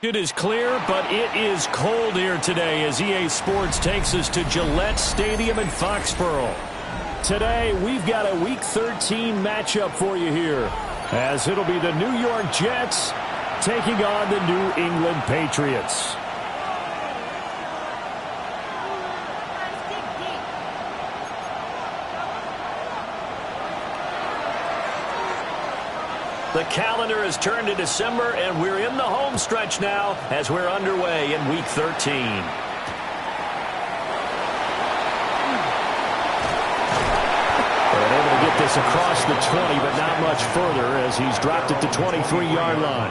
It is clear, but it is cold here today as EA Sports takes us to Gillette Stadium in Foxborough. Today, we've got a Week 13 matchup for you here, as it'll be the New York Jets taking on the New England Patriots. The calendar has turned to December, and we're in the home stretch now as we're underway in Week 13. They're able to get this across the 20, but not much further as he's dropped it to 23-yard line.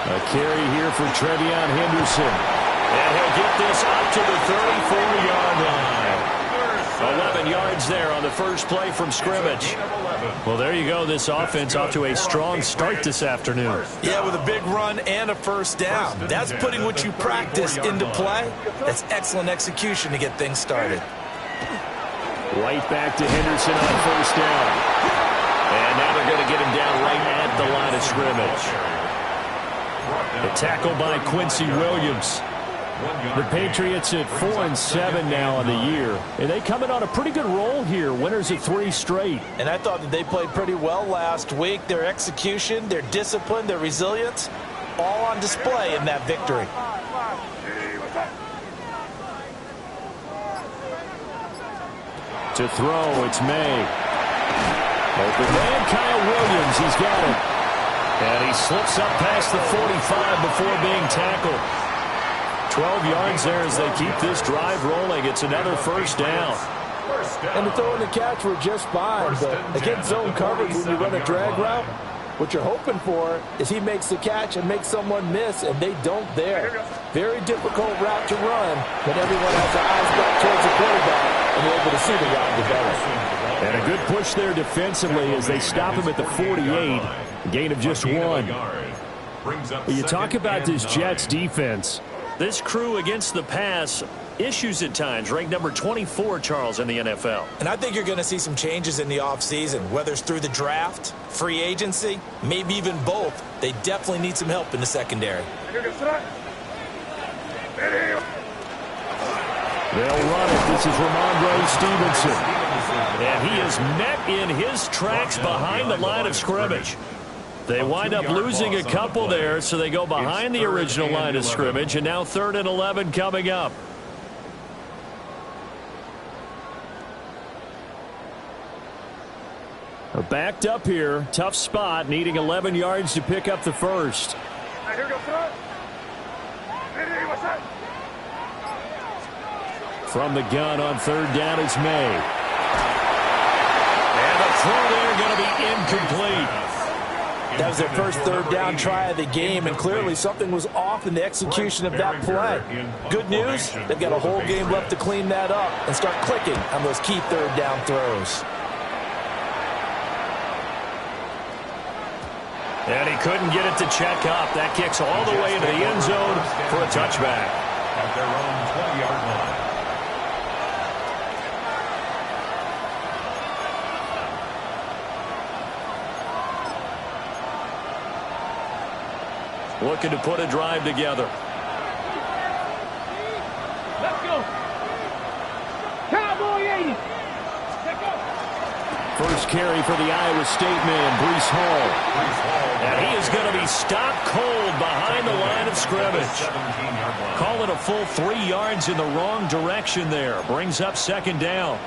A carry here for Trevion Henderson. And he'll get this up to the 34-yard line. 11 yards there on the first play from scrimmage. Well, there you go. This offense off to a strong start this afternoon. Yeah, with a big run and a first down. That's putting what you practice into play. That's excellent execution to get things started. Right back to Henderson on first down. And now they're going to get him down right at the line of scrimmage. The tackle by Quincy Williams. The Patriots at 4-7 now on the year. And they come in on a pretty good roll here. Winners of 3 straight. And I thought that they played pretty well last week. Their execution, their discipline, their resilience, all on display in that victory. To throw, it's May. Open man, Kyle Williams. He's got it. And he slips up past the 45 before being tackled. 12 yards there as they keep this drive rolling. It's another first down. And the throw and the catch were just fine, but against zone coverage when you run a drag route, what you're hoping for is he makes the catch and makes someone miss, and they don't there. Very difficult route to run, but everyone has their eyes back towards the quarterback, and they're able to see the route develop. And a good push there defensively as they stop him at the 48. Gain of just 1. You talk about this Jets defense. This crew against the pass, issues at times, ranked number 24, Charles, in the NFL. And I think you're going to see some changes in the offseason, whether it's through the draft, free agency, maybe even both. They definitely need some help in the secondary. They'll run it. This is Ramondre Stevenson. And he is met in his tracks behind the line of scrimmage. They wind up losing a couple there, so they go behind the original line of scrimmage, and now 3rd and 11 coming up. They're backed up here. Tough spot, needing 11 yards to pick up the first. From the gun on 3rd down, it's May. And the throw there going to be incomplete. That was their first 3rd down try of the game, and clearly something was off in the execution of that play. Good news, they've got a whole game left to clean that up and start clicking on those key 3rd down throws. And he couldn't get it to check up. That kicks all the way into the end zone for a touchback. At their own 20-yard line. Looking to put a drive together. Let's go. Cowboy 80. Let's go. First carry for the Iowa State man, Breece Hall. And he is going to be stopped cold behind the line of scrimmage. Call it a full 3 yards in the wrong direction there. Brings up 2nd down.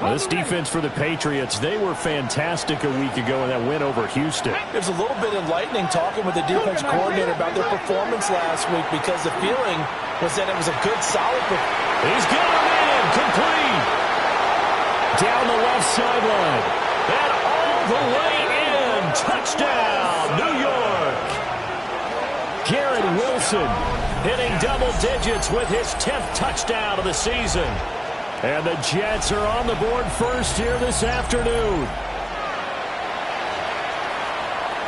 Well, this defense for the Patriots, they were fantastic a week ago in that win over Houston. There's a little bit enlightening talking with the defense coordinator about their performance last week because the feeling was that it was a good, solid performance. He's got him in, complete. Down the left sideline. And all the way in. Touchdown, New York. Garrett Wilson hitting double digits with his 10th touchdown of the season. And the Jets are on the board first here this afternoon.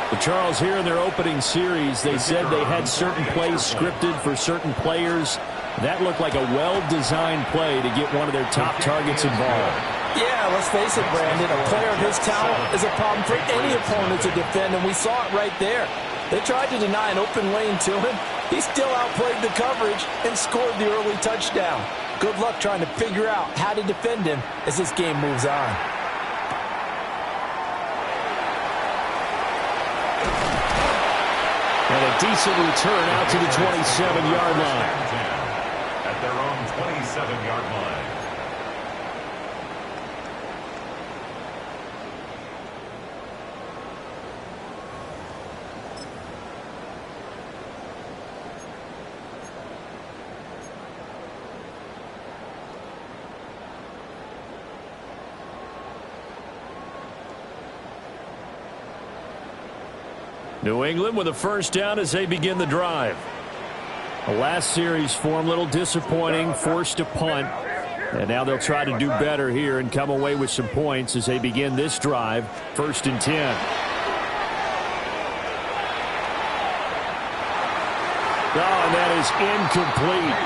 But Charles, here in their opening series, they said they had certain plays scripted for certain players. That looked like a well-designed play to get one of their top targets involved. Yeah, let's face it, Brandon. A player of his talent is a problem for any opponent to defend, and we saw it right there. They tried to deny an open lane to him. He still outplayed the coverage and scored the early touchdown. Good luck trying to figure out how to defend him as this game moves on. And a decent return out to the 27-yard line. At their own 27-yard line. New England with a first down as they begin the drive. The last series for them, a little disappointing, forced to punt. And now they'll try to do better here and come away with some points as they begin this drive, 1st and 10. Oh, and that is incomplete.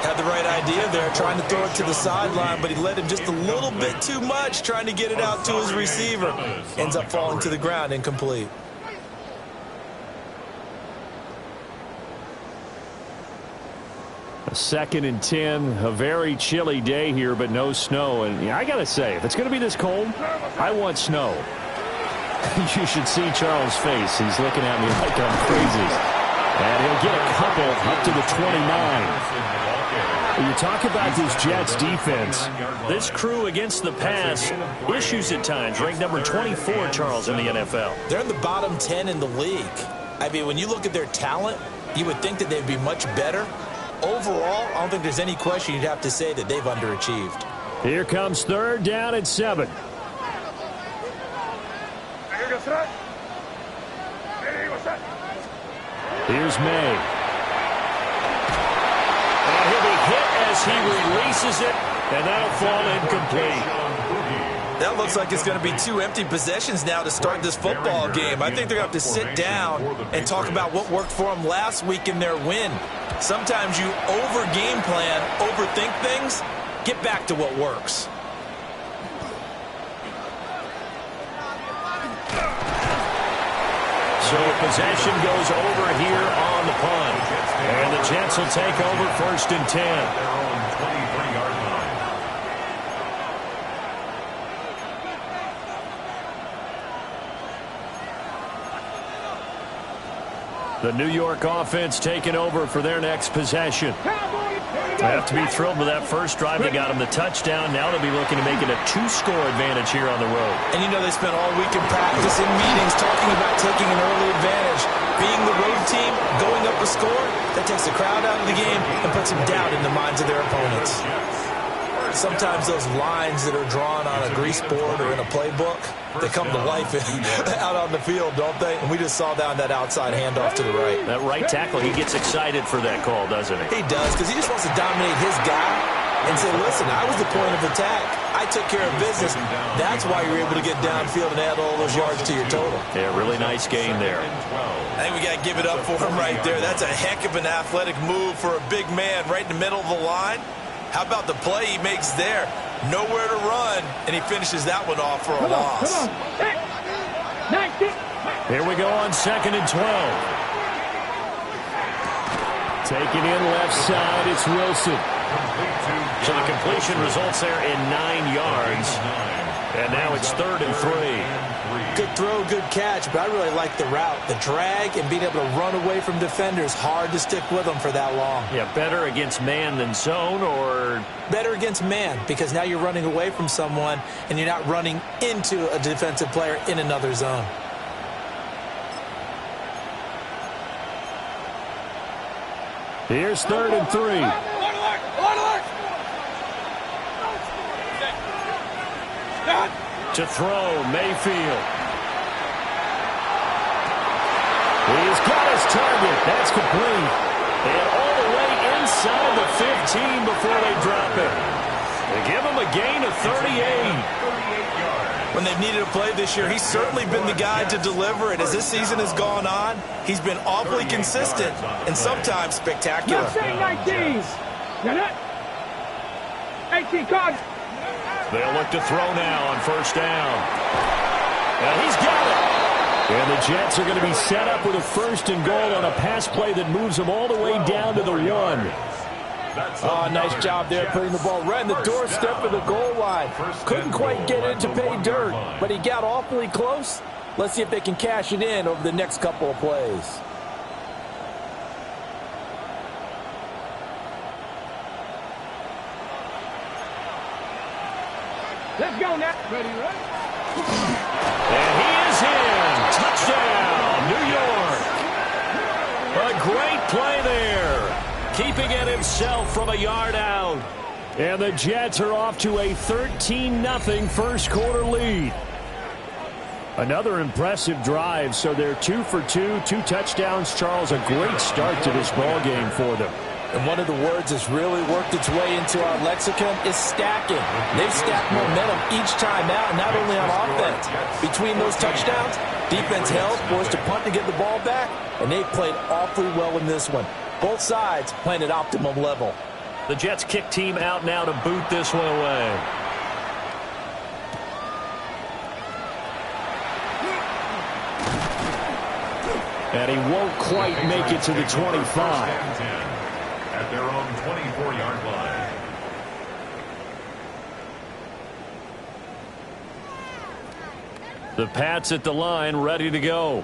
Had the right idea there, trying to throw it to the sideline, but he led him just a little bit too much, trying to get it out to his receiver. Ends up falling to the ground, incomplete. A 2nd and 10, a very chilly day here, but no snow. And yeah, I got to say, if it's going to be this cold, I want snow. You should see Charles' face. He's looking at me like I'm crazy. And he'll get a couple up to the 29. You talk about this Jets defense. This crew against the pass, issues at times. Ranked number 24, Charles, in the NFL. They're in the bottom 10 in the league. I mean, when you look at their talent, you would think that they'd be much better. Overall, I don't think there's any question you'd have to say that they've underachieved. Here comes 3rd down and 7. Here's May. And he'll be hit as he releases it, and that'll fall incomplete. That looks like it's going to be 2 empty possessions now to start this football game. I think they're going to have to sit down and talk about what worked for them last week in their win. Sometimes you over-game plan, overthink things. Get back to what works. So possession goes over here on the punt. And the Jets will take over 1st and 10. Their own 23-yard line. The New York offense taking over for their next possession. They have to be thrilled with that first drive that got them the touchdown. Now they'll be looking to make it a 2-score advantage here on the road. And you know they spent all week in practice and meetings talking about taking an early advantage. Being the road team, going up a score, that takes the crowd out of the game and puts some doubt in the minds of their opponents. Sometimes those lines that are drawn on a grease board or in a playbook, they come to life out on the field, don't they? And we just saw down that outside handoff to the right. That right tackle, he gets excited for that call, doesn't he? He does, because he just wants to dominate his guy and say, listen, I was the point of attack. I took care of business. That's why you're able to get downfield and add all those yards to your total. Yeah, really nice game there. I think we got to give it up for him right there. That's a heck of an athletic move for a big man right in the middle of the line. How about the play he makes there? Nowhere to run, and he finishes that one off for a loss. Here we go on 2nd and 12. Taking in left side, it's Wilson. So the completion results there in 9 yards. And now it's 3rd and 3. Good throw, good catch, but I really like the route. The drag and being able to run away from defenders, hard to stick with them for that long. Yeah, better against man than zone, or? Better against man, because now you're running away from someone and you're not running into a defensive player in another zone. Here's 3rd and 3. To throw, Mayfield. He's got his target. That's complete. And all the way inside the 15 before they drop it. They give him a gain of 38. When they've needed a play this year, he's certainly been the guy to deliver it. As this season has gone on, he's been awfully consistent and sometimes spectacular. Not saying 19. Got it? 18 cards. They'll look to throw now on 1st down. And he's got it. And the Jets are going to be set up with a 1st and goal on a pass play that moves them all the way down to the 1. Oh, nice job there putting the ball right in the doorstep of the goal line. Couldn't quite get it to pay dirt, but he got awfully close. Let's see if they can cash it in over the next couple of plays. Let's go now. Ready, right? And he is in. Touchdown, New York. A great play there. Keeping it himself from a yard out. And the Jets are off to a 13-0 first quarter lead. Another impressive drive, so they're 2 for 2, 2 touchdowns. Charles, a great start to this ball game for them. And one of the words that's really worked its way into our lexicon is stacking. They've stacked momentum each time out, not only on offense. Between those touchdowns, defense held, forced to punt to get the ball back, and they played awfully well in this one. Both sides playing at optimum level. The Jets kick team out now to boot this one away. And he won't quite make it to the 25. At their own 24-yard line. The Pats at the line, ready to go.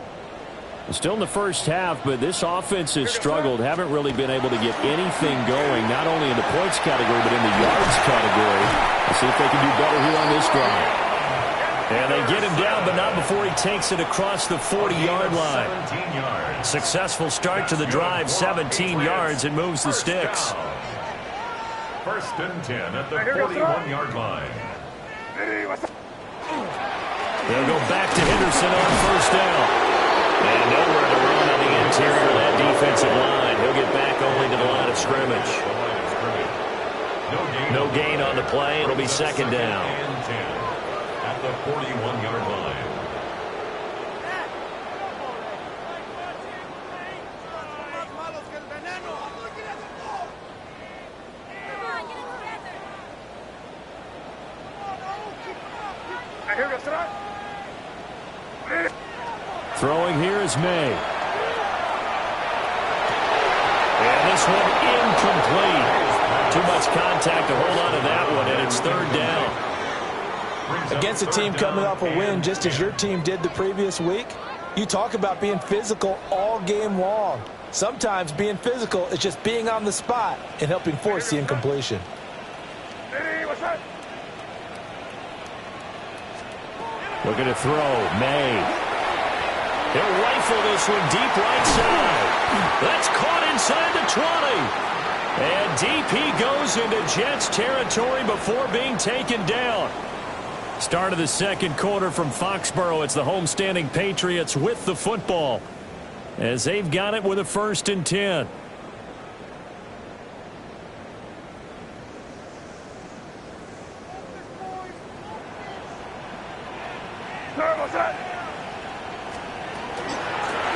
Still in the first half, but this offense has struggled. Haven't really been able to get anything going, not only in the points category, but in the yards category. Let's see if they can do better here on this drive. And they get him down, but not before he takes it across the 40-yard line. Successful start to the drive, 17 yards, and moves the sticks. 1st and 10 at the 41-yard line. They'll go back to Henderson on 1st down. And nowhere to run on the interior of that defensive line. He'll get back only to the line of scrimmage. No gain on the play. It'll be 2nd down. At the 41-yard line. Throwing here is May. And this one incomplete. Too much contact to hold on to that one, and it's 3rd down. Against a team coming off a win just as your team did the previous week, you talk about being physical all game long. Sometimes being physical is just being on the spot and helping force the incompletion. Looking to throw, May. He'll rifle this one deep right side. That's caught inside the 20. And DP goes into Jets territory before being taken down. Start of the 2nd quarter from Foxborough. It's the homestanding Patriots with the football as they've got it with a 1st and 10.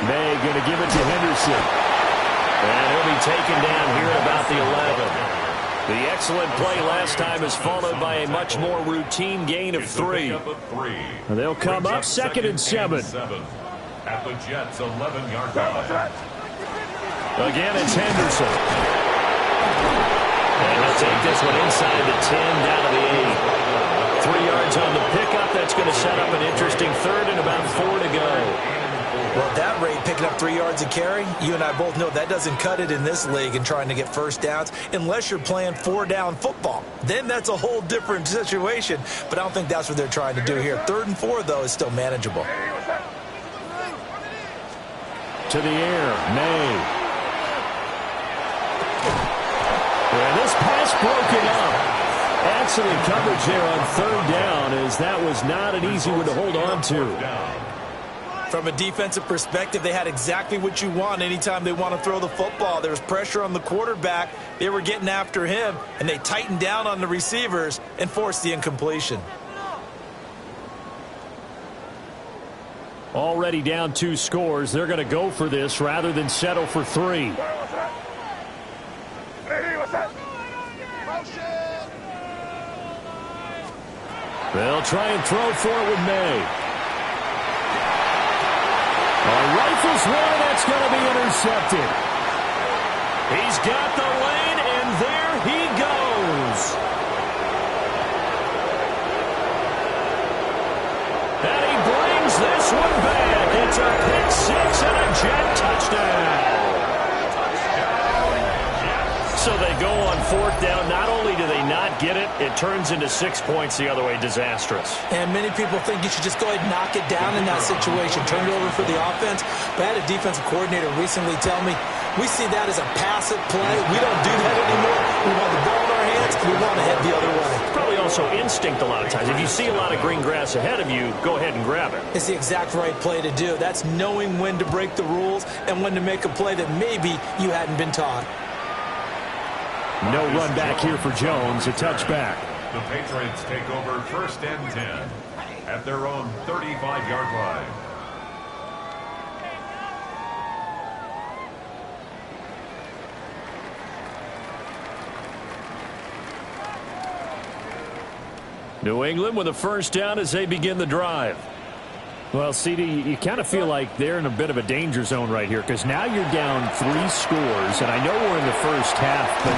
May going to give it to Henderson. And he'll be taken down here at about the 11. The excellent play last time is followed by a much more routine gain of 3. They'll come up 2nd and 7. At the Jets' 11-yard line. Again, it's Henderson. And he'll take this one inside the 10, down to the 8. 3 yards on the pickup, That's going to set up an interesting third and about 4 to go. Well, at that rate, picking up 3 yards a carry, you and I both know that doesn't cut it in this league and trying to get first downs unless you're playing 4-down football. Then that's a whole different situation, but I don't think that's what they're trying to do here. 3rd and 4, though, is still manageable. To the air, May. And this pass broken up. Excellent coverage there on 3rd down, as that was not an easy one to hold on to. From a defensive perspective, they had exactly what you want anytime they want to throw the football. There was pressure on the quarterback. They were getting after him, and they tightened down on the receivers and forced the incompletion. Already down 2 scores. They're going to go for this rather than settle for 3. They'll try and throw for it with May. Rifles one, that's going to be intercepted. He's got the lane, and there he goes. And he brings this one back. It's a pick 6 and a Jet touchdown. So they go on 4th down. Not only do they not get it, it turns into 6 points the other way. Disastrous. And many people think you should just go ahead and knock it down in that situation. Turn it over for the offense. But I had a defensive coordinator recently tell me, we see that as a passive play. We don't do that anymore. We want the ball in our hands, and we want to head the other way. Probably also instinct a lot of times. If you see a lot of green grass ahead of you, go ahead and grab it. It's the exact right play to do. That's knowing when to break the rules and when to make a play that maybe you hadn't been taught. No run back here for Jones, a touchback. The Patriots take over 1st and 10 at their own 35-yard line. New England with a 1st down as they begin the drive. Well, CD, you kind of feel like they're in a bit of a danger zone right here because now you're down 3 scores, and I know we're in the first half, but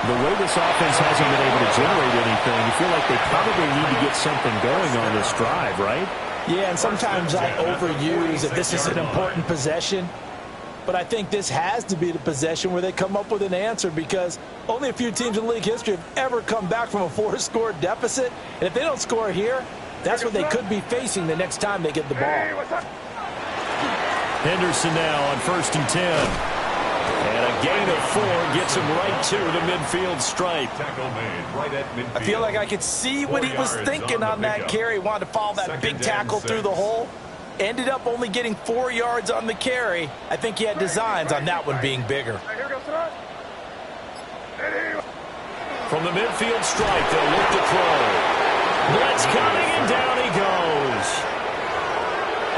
the way this offense hasn't been able to generate anything, you feel like they probably need to get something going on this drive, right? Yeah, and sometimes I overuse that this is an important possession. But I think this has to be the possession where they come up with an answer because only a few teams in league history have ever come back from a 4-score deficit. And if they don't score here, that's what they could be facing the next time they get the ball. Henderson now on 1st and 10. And a gain of 4 gets him right to the midfield stripe. I feel like I could see what he was thinking on that carry. Wanted to follow that big tackle through the hole. Ended up only getting 4 yards on the carry. I think he had designs on that one being bigger. From the midfield stripe, they'll look to throw. Blitz coming, and down he goes.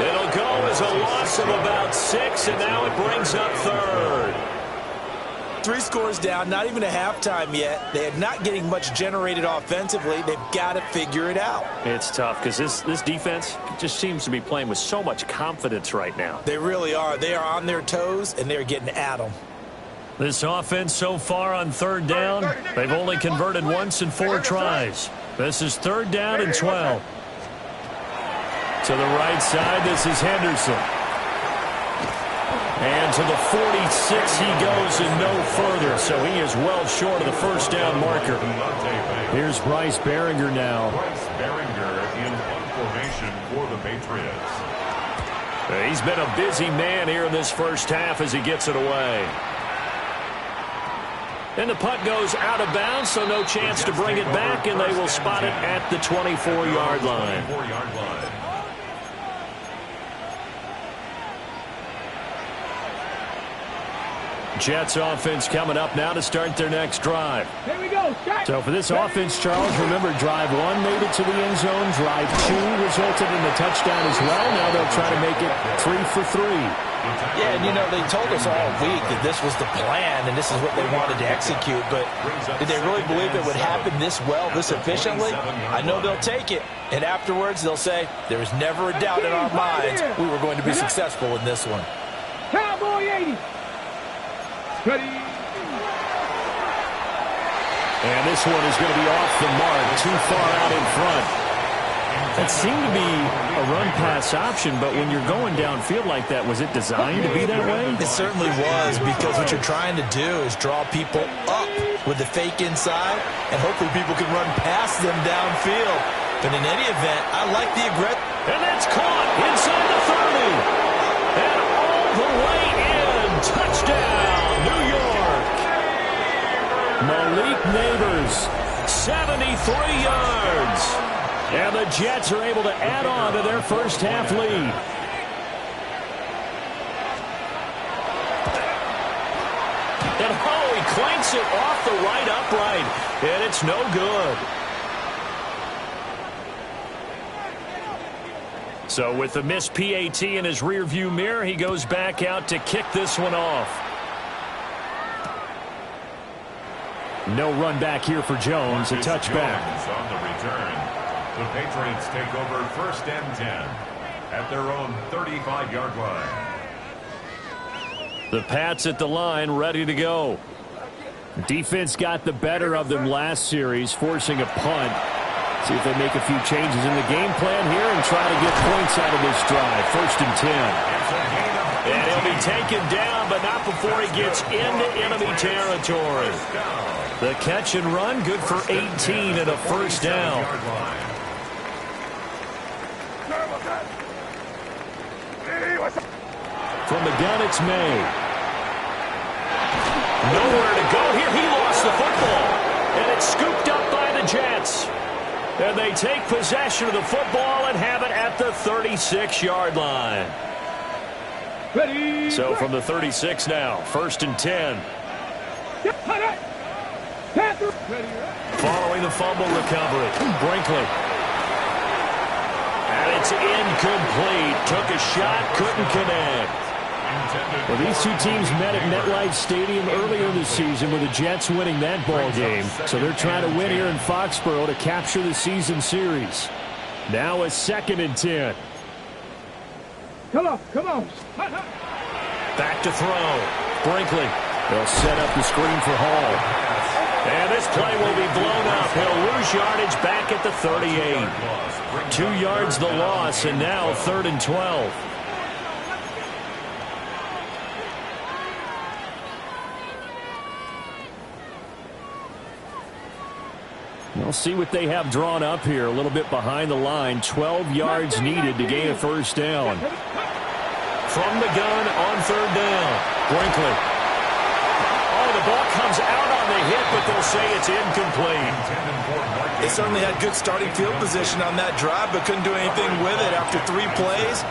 It'll go as a loss of about 6, and now it brings up 3rd. 3 scores down, not even a halftime yet. They are not getting much generated offensively. They've got to figure it out. It's tough because this defense just seems to be playing with so much confidence right now. They really are. They are on their toes, and they're getting at them. This offense so far on 3rd down, they've only converted once in 4 tries. This is 3rd down and 12. To the right side, this is Henderson. And to the 46 he goes and no further, so he is well short of the 1st down marker. Here's Bryce Behringer now. Bryce Behringer in formation for the Patriots. He's been a busy man here in this first half as he gets it away. And the punt goes out of bounds, so no chance to bring it back, and they will spot it at the 24-yard line. Jets offense coming up now to start their next drive. Here we go. So for this offense, Charles, remember drive 1 made it to the end zone. Drive 2 resulted in a touchdown as well. Now they'll try to make it 3 for 3. Yeah, and you know, they told us all week that this was the plan and this is what they wanted to execute, but did they really believe it would happen this well, this efficiently? I know they'll take it, and afterwards they'll say, there was never a doubt in our minds we were going to be successful in this one. Cowboy 80. Ready. And this one is going to be off the mark, too far out in front. That seemed to be a run-pass option, but when you're going downfield like that, was it designed to be that way? It certainly was, because what you're trying to do is draw people up with the fake inside, and hopefully people can run past them downfield. But in any event, I like the aggressive. And that's caught inside the 30. And all the way in. Touchdown, New York. Malik Neighbors, 73 yards. And the Jets are able to add on to their first half lead. And he clanks it off the right upright. And it's no good. So with the missed PAT in his rearview mirror, he goes back out to kick this one off. No run back here for Jones. A touchback. On the return, the Patriots take over 1st and 10 at their own 35-yard line. The Pats at the line, ready to go. Defense got the better of them last series, forcing a punt. See if they make a few changes in the game plan here and try to get points out of this drive. 1st and 10. And he'll be taken down, but not before he gets into enemy territory. The catch and run, good for 18 and a 1st down. From the gun, it's May. Nowhere to go here. He lost the football. And it's scooped up by the Jets. And they take possession of the football and have it at the 36-yard line. Ready. So from the 36 now, 1st and 10. Following the fumble recovery, Brinkley. And it's incomplete. Took a shot, couldn't connect. Well, these two teams met at MetLife Stadium earlier this season with the Jets winning that ball game. So they're trying to win here in Foxborough to capture the season series. Now a 2nd and 10. Come on, come on. Back to throw. Brinkley. They'll set up the screen for Hall. And this play will be blown up. He'll lose yardage back at the 38. 2 yards the loss, and now 3rd and 12. We'll see what they have drawn up here. A little bit behind the line. 12 yards needed to gain a 1st down. From the gun on 3rd down. Brinkley. Oh, the ball comes out on the hit, but they'll say it's incomplete. They certainly had good starting field position on that drive, but couldn't do anything with it after 3 plays.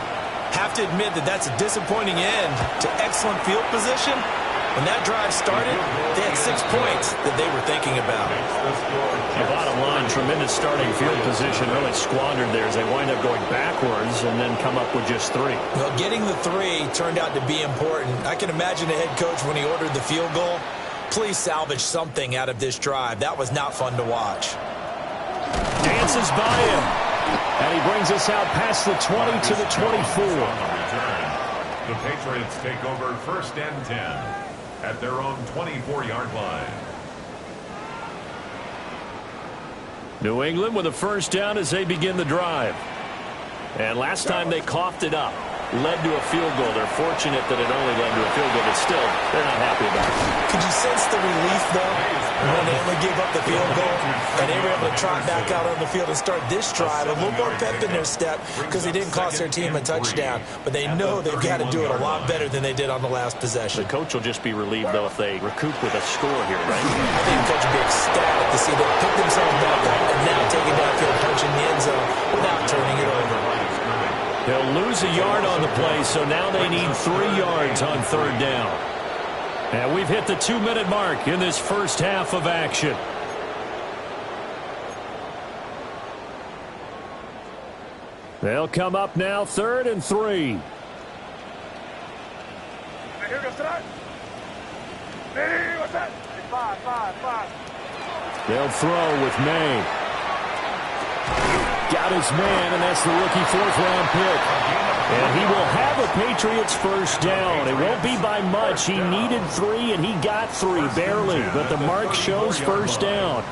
Have to admit that that's a disappointing end to excellent field position. When that drive started, they had 6 points that they were thinking about. The bottom line, tremendous starting field position, really squandered there as they wind up going backwards and then come up with just 3. Well, getting the 3 turned out to be important. I can imagine the head coach when he ordered the field goal. Please salvage something out of this drive. That was not fun to watch. Dances by him. And he brings us out past the 20 to the 24. The Patriots take over 1st and 10 at their own 24-yard line. New England with a 1st down as they begin the drive. And last time they coughed it up. Led to a field goal. They're fortunate that it only led to a field goal, but still, they're not happy about it. Could you sense the relief, though, when they only gave up the field goal and they were able to trot back out on the field and start this drive a little more pep in their step because they didn't cost their team a touchdown, but they know they've got to do it a lot better than they did on the last possession. The coach will just be relieved, though, if they recoup with a score here, right? I think the coach will be ecstatic to see them pick themselves back up and now take it downfield, punching the end zone without turning it over. They'll lose a yard on the play, so now they need 3 yards on 3rd down. And we've hit the 2-minute mark in this first half of action. They'll come up now 3rd and 3. Here goes tonight. Hey, what's that? 5. They'll throw with May. Got his man, and that's the rookie 4th-round pick. And he will have a Patriots 1st down. It won't be by much. He needed 3, and he got 3, barely. But the mark shows 1st down.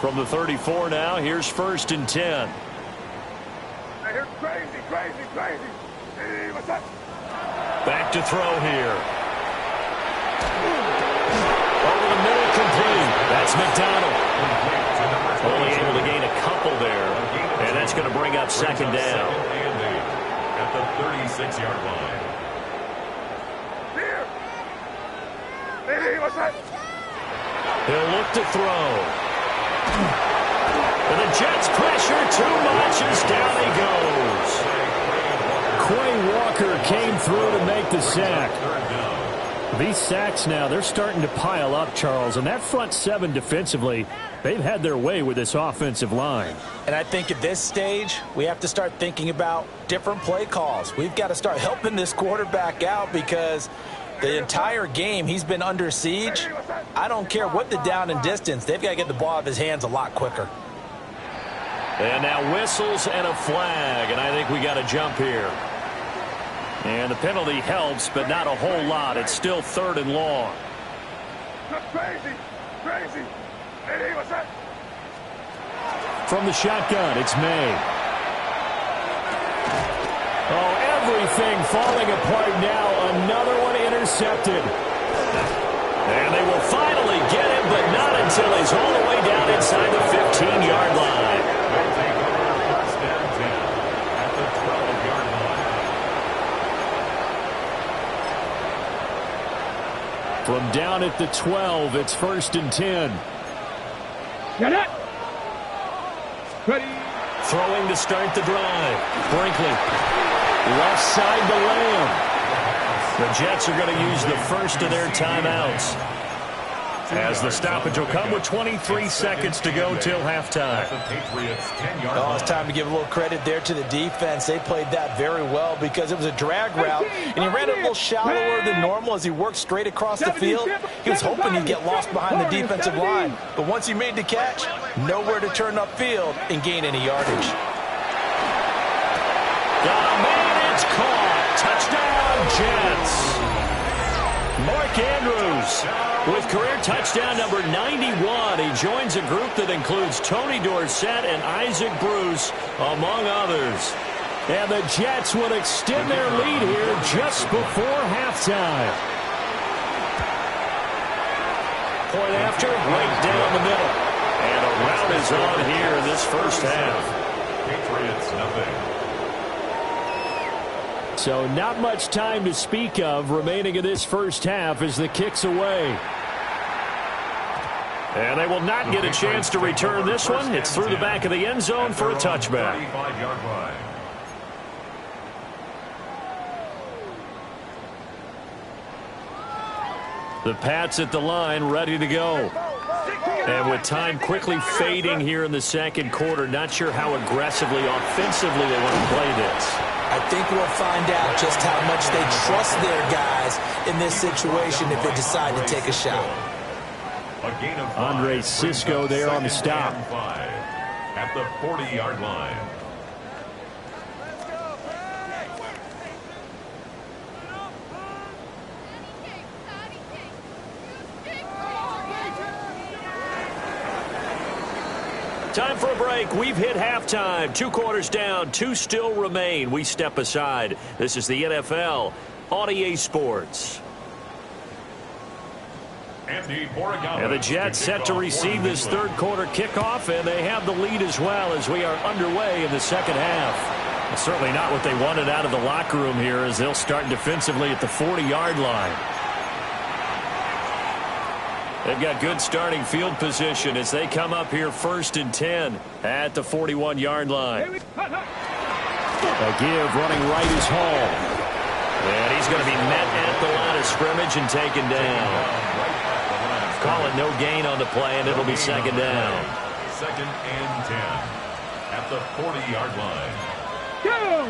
From the 34 now, here's 1st and 10. I hear crazy. Hey, what's up? Back to throw here. Over the middle, complete. That's McDonald. Only able to gain a couple there. And that's going to bring up 2nd down. At the 36-yard line. Here. Hey, what's up? He'll look to throw. And the Jets pressure too much as down he goes. Quay Walker came through to make the sack. These sacks now, they're starting to pile up, Charles. And that front 7 defensively, they've had their way with this offensive line. And I think at this stage, we have to start thinking about different play calls. We've got to start helping this quarterback out because the entire game he's been under siege. I don't care what the down and distance. They've got to get the ball out of his hands a lot quicker. And now whistles and a flag, and I think we got a jump here. And the penalty helps, but not a whole lot. It's still 3rd and long. Crazy. Hey, what's up? From the shotgun, it's May. Oh, everything falling apart now. Another one intercepted. And they will finally get him, but not until he's all the way down inside the 15-yard line. From down at the 12, it's 1st and 10. Get it. Ready. Throwing to start the drive. Brinkley. Left side to Lamb. The Jets are going to use the first of their timeouts, as the stoppage will come with 23 seconds to go till halftime. Oh, it's time to give a little credit there to the defense. They played that very well because it was a drag route, and he ran it a little shallower than normal as he worked straight across the field. He was hoping he'd get lost behind the defensive line, but once he made the catch, nowhere to turn upfield and gain any yardage. Got a man, it's caught. Touchdown, Jets. Mark Andrews with career touchdown number 91. He joins a group that includes Tony Dorsett and Isaac Bruce, among others. And the Jets will extend their lead here just before halftime. Point after, right down the middle. And a rout is on here in this first half. Patriots, nothing. So not much time to speak of remaining in this first half as the kick's away. And they will not get a chance to return this one. It's through the back of the end zone for a touchback. The Pats at the line, ready to go. And with time quickly fading here in the second quarter, not sure how aggressively, offensively they want to play this. I think we'll find out just how much they trust their guys in this situation if they decide to take a shot. Andre Cisco there on the stop. At the 40-yard line. Time for a break. We've hit halftime. 2 quarters down. 2 still remain. We step aside. This is the NFL on EA Sports. And the Jets set to receive this third quarter kickoff, and they have the lead as well as we are underway in the second half. It's certainly not what they wanted out of the locker room here as they'll start defensively at the 40-yard line. They've got good starting field position as they come up here 1st and 10 at the 41-yard line. A give running right is Hall. And he's going to be met at the line of scrimmage and taken down. Call it no gain on the play, and it'll be 2nd down. 2nd and 10 at the 40-yard line. Go!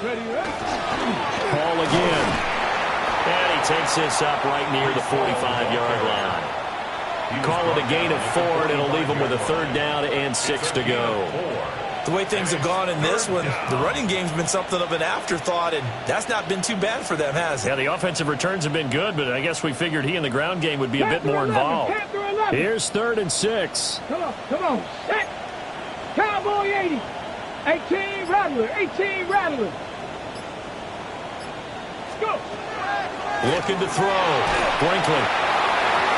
Ready. Hall again. And he takes this up right near the 45-yard line. Call it a gain of 4, and it'll leave him with a 3rd down and 6 to go. The way things have gone in this one, the running game's been something of an afterthought, and that's not been too bad for them, has it? Yeah, the offensive returns have been good, but I guess we figured he in the ground game would be a bit more involved. 11. Here's 3rd and 6. Come on. Set. Cowboy 80. 18 Rattler. 18 Rattler. Let's go. Looking to throw. Brinkley.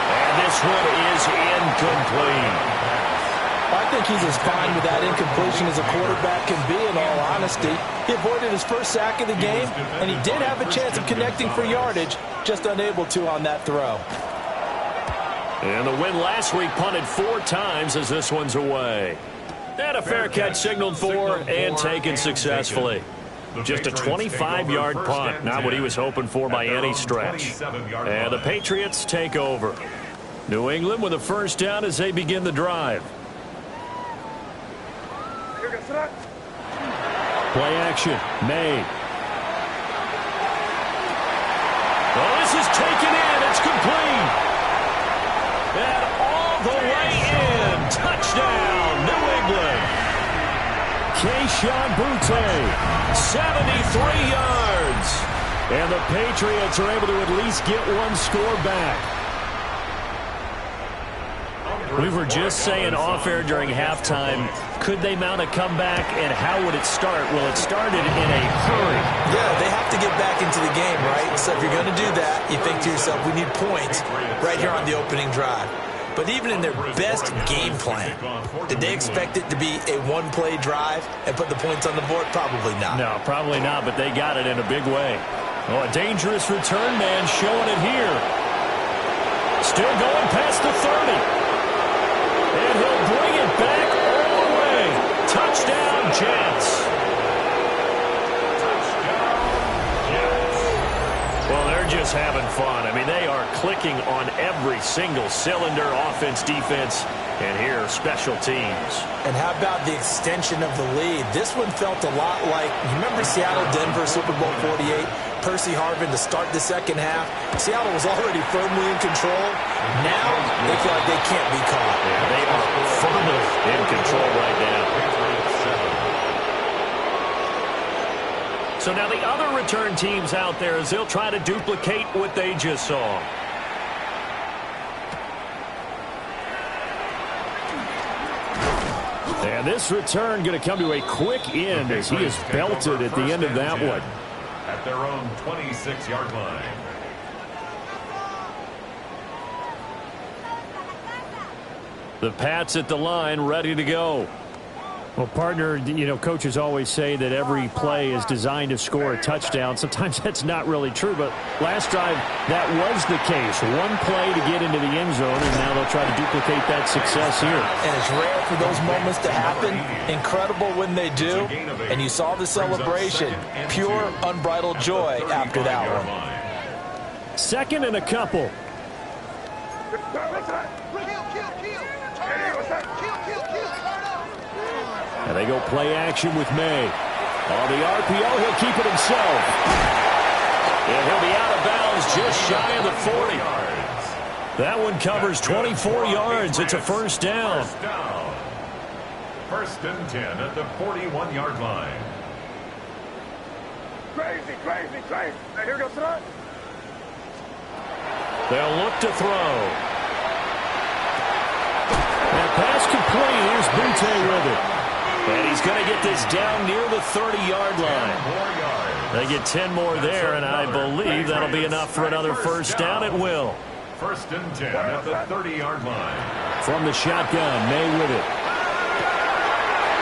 And this one is incomplete. I think he's as fine with that incompletion as a quarterback can be, in all honesty. He avoided his first sack of the game, and he did have a chance of connecting for yardage, just unable to on that throw. And the win last week punted 4 times as this one's away. And a fair catch signaled for and taken successfully. Just a 25-yard punt, not what he was hoping for by any stretch. And the Patriots take over. New England with a first down as they begin the drive. Play action, May. Oh, this is taken in. It's complete. And all the way in. Touchdown, New England. Keyshawn Butte, 73 yards. And the Patriots are able to at least get one score back. We were just saying off-air during halftime, could they mount a comeback, and how would it start? Well, it started in a hurry. Yeah, they have to get back into the game, right? So if you're going to do that, you think to yourself, we need points right here on the opening drive. But even in their best game plan, did they expect it to be a one-play drive and put the points on the board? Probably not. No, probably not, but they got it in a big way. Oh, a dangerous return man showing it here. Still going past the 30. And he'll bring it back all the way. Touchdown, Jets. Well, they're just having fun. I mean, they are clicking on every single cylinder, offense, defense, and here, special teams. And how about the extension of the lead? This one felt a lot like, you remember Seattle-Denver, Super Bowl 48? Percy Harvin to start the second half. Seattle was already firmly in control. Now they feel like they can't be caught. Yeah, they are firmly in control right now. So now the other return teams out there as they'll try to duplicate what they just saw. And this return going to come to a quick end as he is belted at the end of that one. At their own 26-yard line. The Pats at the line, ready to go. Well, partner, you know, coaches always say that every play is designed to score a touchdown. Sometimes that's not really true, but last drive, that was the case. One play to get into the end zone, and now they'll try to duplicate that success here. And it's rare for those moments to happen. Incredible when they do. And you saw the celebration. Pure, unbridled joy after that one. 2nd and a couple. And they go play action with May. On the RPO, he'll keep it himself. And he'll be out of bounds just shy of the 40. That one covers 24 yards. It's a first down. First and 10 at the 41-yard line. Crazy. Now here goes the They'll look to throw. And pass complete. Here's Butte with it. And he's going to get this down near the 30-yard line. They get 10 more there, and I believe that'll be enough for another first down. It will. First and 10 at the 30-yard line. From the shotgun, May with it.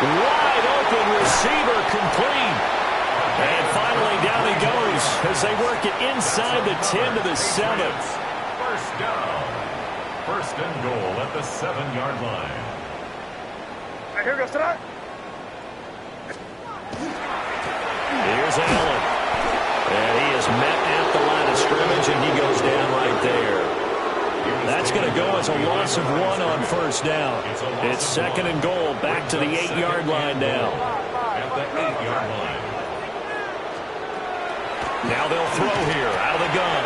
Wide open receiver complete. And finally down he goes as they work it inside the 10 to the 7. First down. First and goal at the 7-yard line. Now here goes the Here's Allen. And he is met at the line of scrimmage, and he goes down right there. That's going to go as a loss of 1 on first down. It's 2nd and goal, back to the 8-yard line now. At the 8-yard line. Now they'll throw here, out of the gun.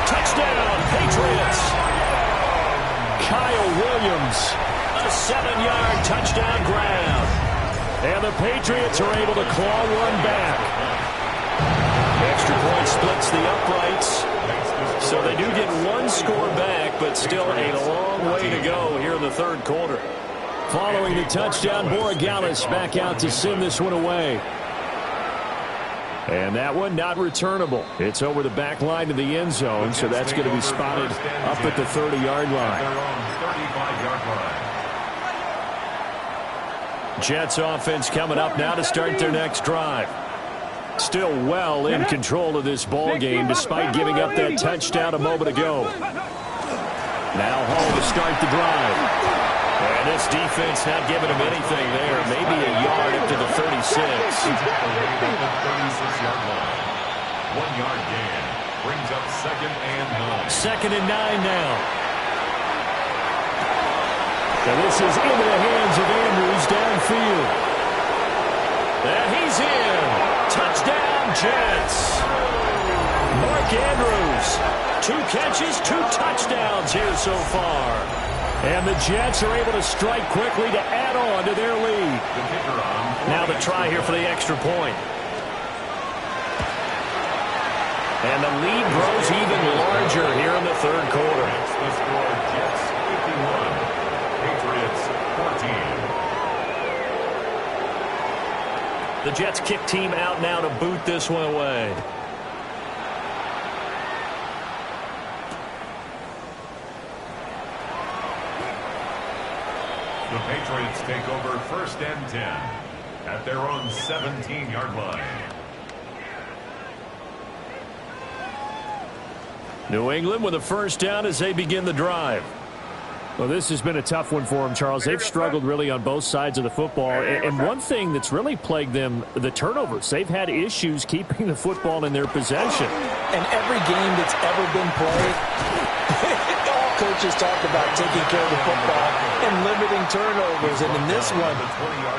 Touchdown, Patriots. Kyle Williams, a 7-yard touchdown grab. And the Patriots are able to claw one back. extra point splits the uprights. So they do get one score back, but still a long way to go here in the third quarter. Following the touchdown, Borregales back out to send this one away. And that one not returnable. It's over the back line to the end zone, so that's going to be spotted up at the 30-yard line. Jets offense coming up now to start their next drive. Still well in control of this ball game despite giving up that touchdown a moment ago. Now Hall to start the drive. And this defense not giving him anything there. Maybe a yard up to the 36. 1 yard gain brings up 2nd and 9. 2nd and 9 now. And this is into the hands of Andrews downfield. And he's in. Touchdown, Jets. Mark Andrews. 2 catches, 2 touchdowns here so far. And the Jets are able to strike quickly to add on to their lead. Now the try here for the extra point. And the lead grows even larger here in the third quarter. The score, Jets 51, Patriots 14. The Jets kick team out now to boot this one away. The Patriots take over 1st and 10 at their own 17-yard line. New England with a first down as they begin the drive. Well, this has been a tough one for them, Charles. They've struggled really on both sides of the football. And one thing that's really plagued them, the turnovers. They've had issues keeping the football in their possession. And every game that's ever been played, all coaches talk about taking care of the football and limiting turnovers. And in this one,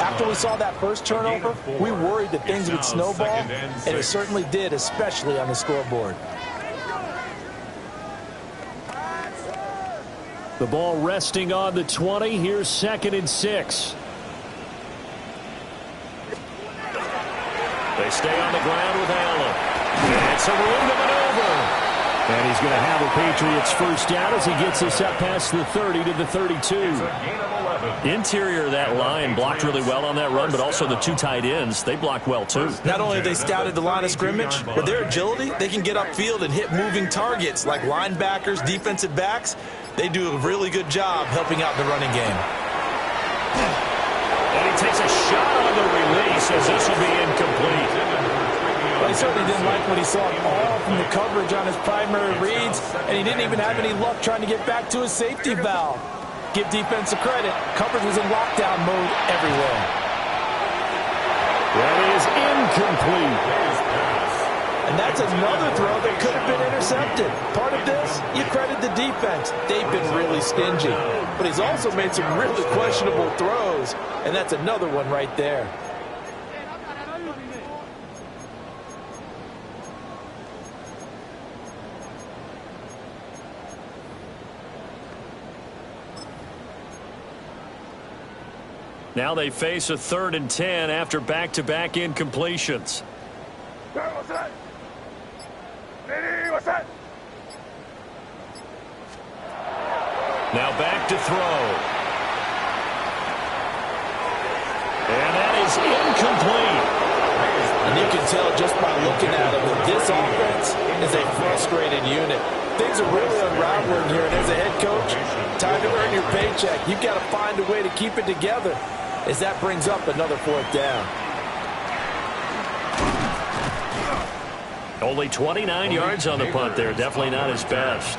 after we saw that first turnover, we worried that things would snowball, and it certainly did, especially on the scoreboard. The ball resting on the 20. Here's 2nd and 6. They stay on the ground with Allen. It's a room to maneuver. And he's going to have a Patriots first down as he gets us up past the 30 to the 32. Interior of that line blocked really well on that run, but also the 2 tight ends, they blocked well too. Not only have they scouted the line of scrimmage, but their agility, they can get upfield and hit moving targets like linebackers, defensive backs. They do a really good job helping out the running game. And he takes a shot on the release as this will be incomplete. Well, he certainly didn't like what he saw all from the coverage on his primary reads, and he didn't even have any luck trying to get back to his safety valve. Give defensive credit. Coverage was in lockdown mode everywhere. That is incomplete. And that's another throw that could have been intercepted. Part of this, you credit the defense. They've been really stingy. But he's also made some really questionable throws, and that's another one right there. Now they face a 3rd and 10 after back-to-back incompletions. Now back to throw. And that is incomplete. And you can tell just by looking at him that this offense is a frustrated unit. Things are really unraveling here, and as a head coach, time to earn your paycheck. You've got to find a way to keep it together as that brings up another 4th down. Only 29 yards on the punt there. Definitely not his best.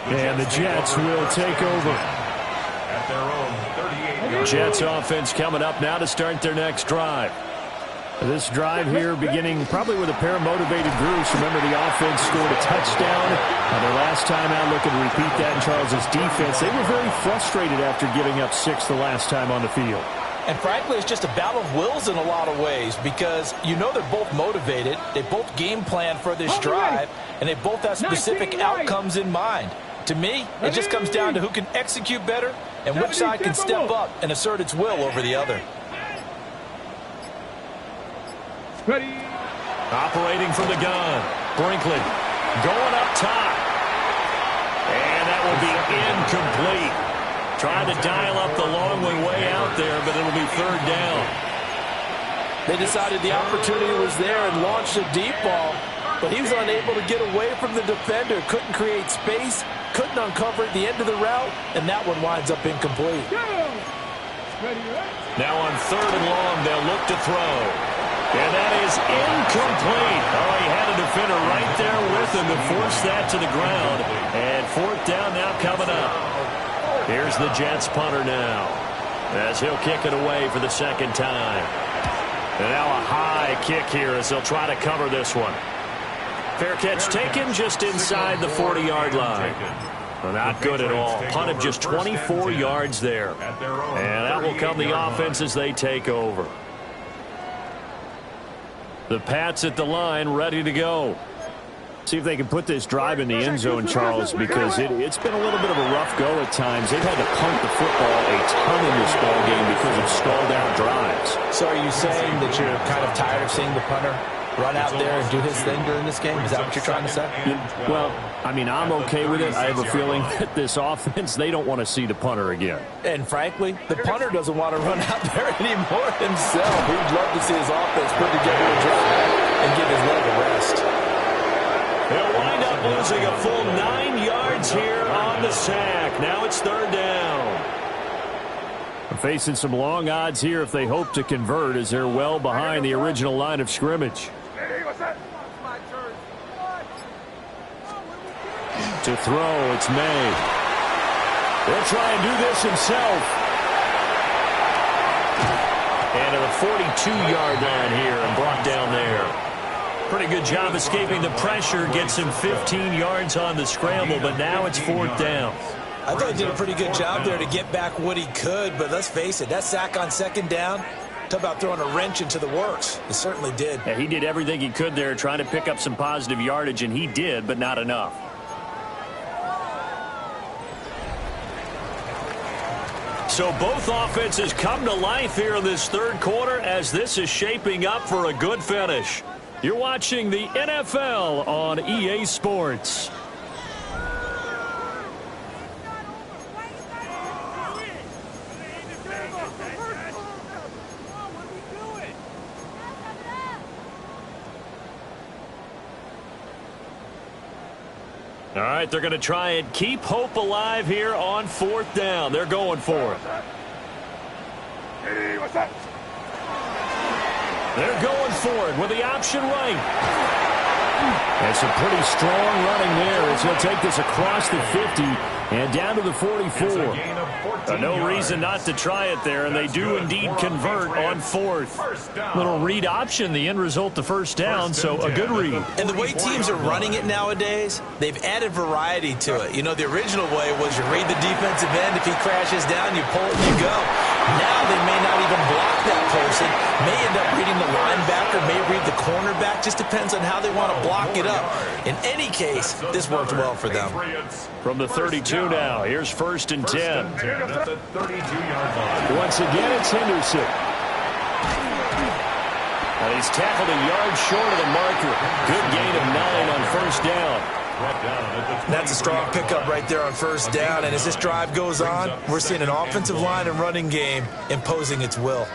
And the Jets will take over. At their own 38-yard Jets offense coming up now to start their next drive. This drive here beginning probably with a pair of motivated groups. Remember, the offense scored a touchdown on their last time out. Looking to repeat that in Charles's defense. They were very frustrated after giving up 6 the last time on the field. And frankly, it's just a battle of wills in a lot of ways because you know they're both motivated. They both game plan for this drive, and they both have specific outcomes in mind. To me, it just comes down to who can execute better and which side can step up and assert its will over the other. Ready. Operating from the gun. Brinkley going up top. And that will be incomplete. Trying to dial up the long way out there, but it'll be third down. They decided the opportunity was there and launched a deep ball, but he was unable to get away from the defender. Couldn't create space, couldn't uncover at the end of the route, and that one winds up incomplete. Now on third and long, they'll look to throw. And that is incomplete. Oh, he had a defender right there with him to force that to the ground. And fourth down now coming up. Here's the Jets punter now, as he'll kick it away for the second time. And now a high kick here as they'll try to cover this one. Fair catch taken just inside the 40-yard line. Well, not good at all. Punt of just 24 yards there. And out will come the offense as they take over. The Pats at the line, ready to go. See if they can put this drive in the end zone, Charles, because it's been a little bit of a rough go at times. They've had to punt the football a ton in this ball game because of stalled out drives. So are you saying that you're kind of tired of seeing the punter run out there and do his thing during this game? Is that what you're trying to say? Well, I mean, I'm okay with it. I have a feeling that this offense, they don't want to see the punter again. And frankly, the punter doesn't want to run out there anymore himself. He'd love to see his offense put together a drive and give his leg a rest. They'll wind up losing a full 9 yards here on the sack. Now it's third down. Facing some long odds here if they hope to convert, as they're well behind the original line of scrimmage. To throw, it's May. He'll try and do this himself. And to the 42-yard line here and brought down there. Pretty good job escaping the pressure. Gets him 15 yards on the scramble, but now it's fourth down. I thought he did a pretty good job there to get back what he could, but let's face it, that sack on second down, talk about throwing a wrench into the works. It certainly did. Yeah, he did everything he could there trying to pick up some positive yardage, and he did, but not enough. So both offenses come to life here in this third quarter as this is shaping up for a good finish. You're watching the NFL on EA Sports. All right, they're going to try and keep hope alive here on fourth down. They're going for it. They're going for it with the option right. And some pretty strong running there as he'll take this across the 50 and down to the 44. No reason not to try it there, and they do indeed convert on fourth. Little read option, the end result, the first down, so a good read. And the way teams are running it nowadays, they've added variety to it. You know, the original way was you read the defensive end. If he crashes down, you pull it and you go. Now they may not even block that person, may end up reading the linebacker, may read the cornerback. Just depends on how they want to block it up. In any case, this worked well for them. From the 32 now, here's first and 10. At the 32-yard line. Once again, it's Henderson. And he's tackled a yard short of the marker. Good gain of 9 on first down. That's a strong pickup right there on first down. And as this drive goes on, we're seeing an offensive line and running game imposing its will.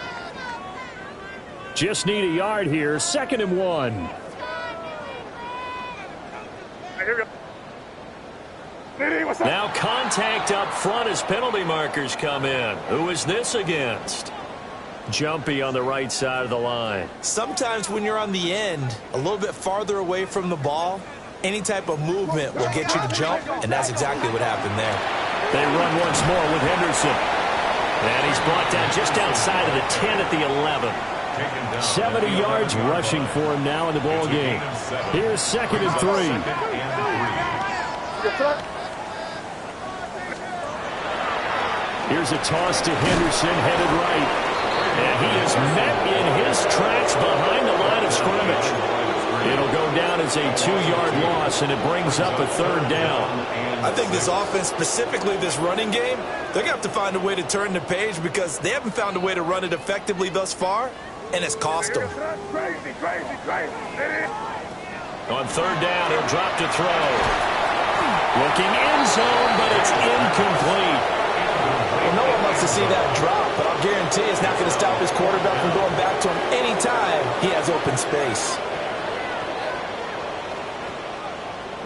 Just need a yard here. 2nd and 1. Now contact up front as penalty markers come in. Who is this against? Jumpy on the right side of the line. Sometimes when you're on the end, a little bit farther away from the ball, any type of movement will get you to jump, and that's exactly what happened there. They run once more with Henderson. And he's brought down just outside of the 10 at the 11. 70 yards rushing for him now in the ball game. Here's 2nd and 3. Here's a toss to Henderson, headed right. And he is met in his tracks behind the line of scrimmage. It'll go down as a 2-yard loss, and it brings up a third down. I think this offense, specifically this running game, they're going to have to find a way to turn the page because they haven't found a way to run it effectively thus far, and it's cost them. On third down, he'll drop to throw. Looking end zone, but it's incomplete. Well, no one wants to see that drop, but I'll guarantee it's not going to stop his quarterback from going back to him anytime he has open space.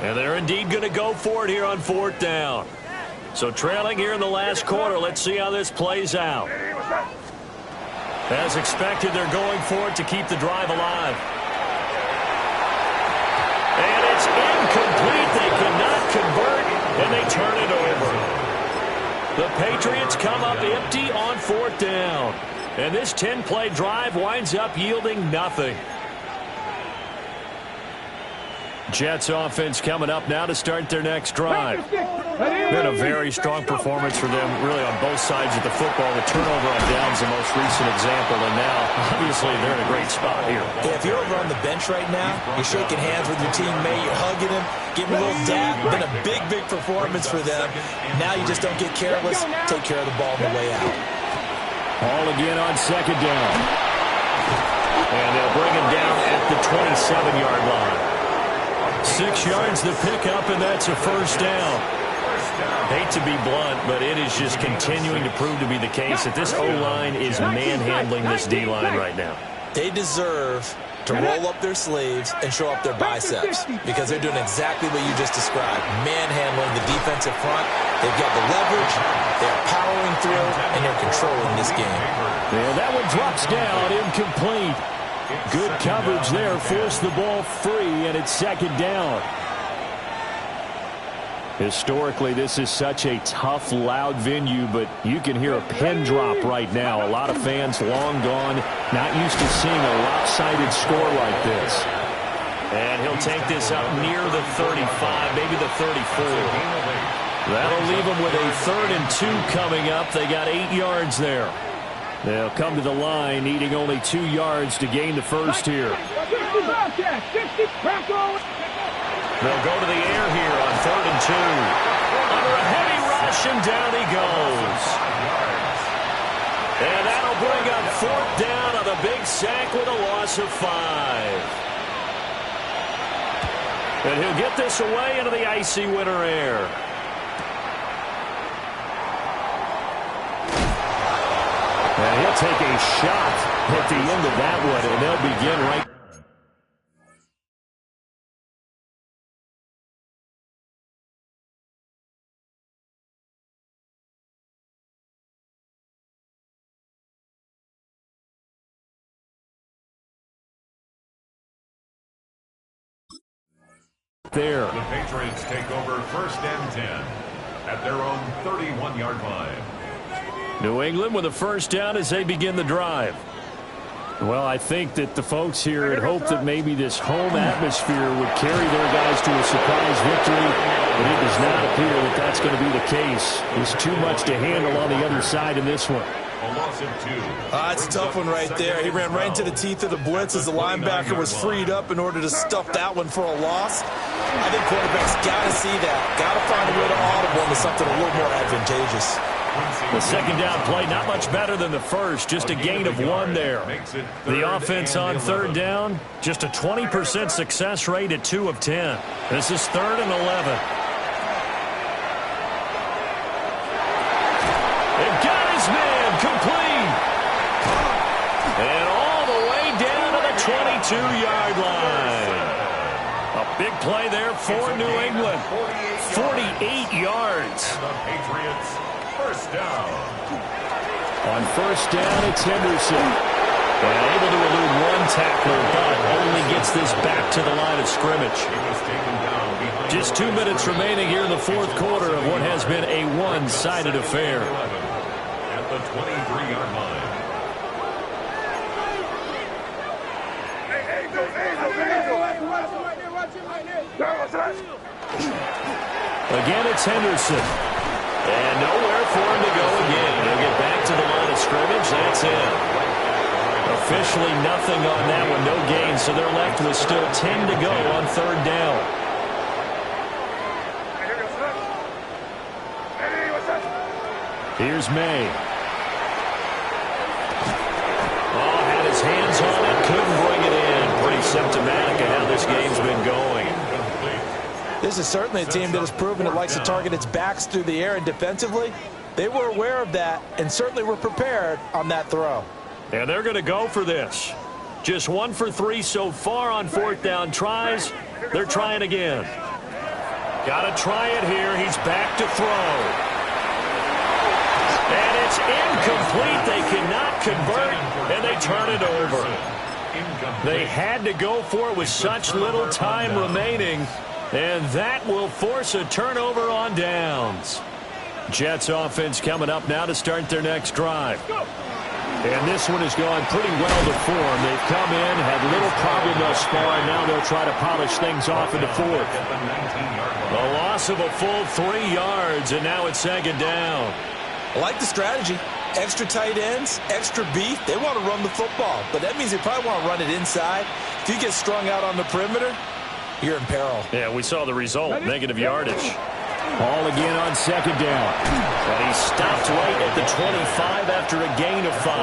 And they're indeed going to go for it here on fourth down. So trailing here in the last quarter, let's see how this plays out. As expected, they're going for it to keep the drive alive. And it's incomplete. They cannot convert, and they turn it over. The Patriots come up empty on fourth down. And this 10-play drive winds up yielding nothing. Jets offense coming up now to start their next drive. Been a very strong performance for them, really, on both sides of the football. The turnover on downs the most recent example, and now, obviously, they're in a great spot here. Yeah, if you're over on the bench right now, you're shaking hands with your teammate, you're hugging him, giving him a little dab. Been a big, big performance for them. Now you just don't get careless. Take care of the ball on the way out. All again on second down. And they'll bring him down at the 27-yard line. 6 yards to pick up, and that's a first down. Hate to be blunt, but it is just continuing to prove to be the case that this O-line is manhandling this D-line right now. They deserve to roll up their sleeves and show up their biceps because they're doing exactly what you just described, manhandling the defensive front. They've got the leverage, they're powering through, and they're controlling this game. Yeah, that one drops down, incomplete. Good coverage there, forced the ball free, and it's second down. Historically, this is such a tough, loud venue, but you can hear a pin drop right now. A lot of fans long gone, not used to seeing a lopsided score like this. And he'll take this up near the 35, maybe the 34. That'll leave them with a 3rd and 2 coming up. They got 8 yards there. They'll come to the line, needing only 2 yards to gain the first here. They'll go to the air here on 3rd and 2. Under a heavy rush, and down he goes. And that'll bring up 4th down on the big sack with a loss of 5. And he'll get this away into the icy winter air. And he'll take a shot at the end of that one, and they'll begin right. There. The Patriots take over 1st and 10 at their own 31-yard line. New England with a first down as they begin the drive. Well, I think that the folks here had hoped that maybe this home atmosphere would carry their guys to a surprise victory, but it does not appear that that's going to be the case. There's too much to handle on the other side in this one. A loss of 2. It's a tough one right there. He ran right into the teeth of the blitz as the linebacker was freed up in order to stuff that one for a loss. I think quarterbacks got to see that. Got to find a way to audible into something a little more advantageous. The second down play, not much better than the first, just a gain of 1 there. The offense on 3rd down, just a 20% success rate at 2 of 10. This is 3rd and 11. They've got his man complete. And all the way down to the 22-yard line. A big play there for New England. 48 yards. The Patriots. First down. On first down, it's Henderson. And able to elude 1 tackler, but only gets this back to the line of scrimmage. Just 2 minutes remaining here in the 4th quarter of what has been a one-sided affair. At the 23-yard line. Again, it's Henderson. And nowhere for him to go again. He'll get back to the line of scrimmage. That's it. Officially nothing on that one. No gain, so they're left with still 10 to go on 3rd down. Here's May. Oh, had his hands on it. Couldn't bring it in. Pretty symptomatic of how this this game's been going. This is certainly a team that has proven it likes to target its backs through the air, and defensively, they were aware of that and certainly were prepared on that throw. And they're going to go for this. Just 1 for 3 so far on 4th down tries. They're trying again. Got to try it here. He's back to throw. And it's incomplete. They cannot convert, and they turn it over. They had to go for it with such little time remaining, and that will force a turnover on downs. Jets offense coming up now to start their next drive. And this one has gone pretty well to form. They've come in, had little problem thus far, and now they'll try to polish things off in the 4th. A loss of a full 3 yards, and now it's 2nd down. I like the strategy. Extra tight ends, extra beef. They want to run the football, but that means they probably want to run it inside. If you get strung out on the perimeter, you're in peril. Yeah, we saw the result, negative yardage. Ball again on 2nd down. And he stopped right at the 25 after a gain of 5.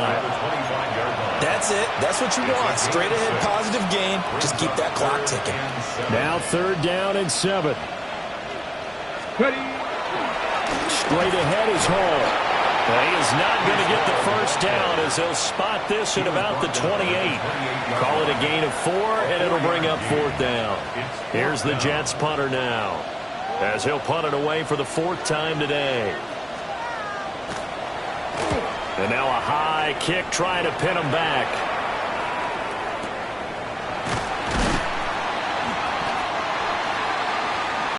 That's it. That's what you want. Straight ahead positive gain. Just keep that clock ticking. Now 3rd down and 7. Straight ahead is Hall. He is not going to get the first down as he'll spot this at about the 28. Call it a gain of 4, and it'll bring up 4th down. Here's the Jets punter now, as he'll punt it away for the 4th time today. And now a high kick trying to pin him back.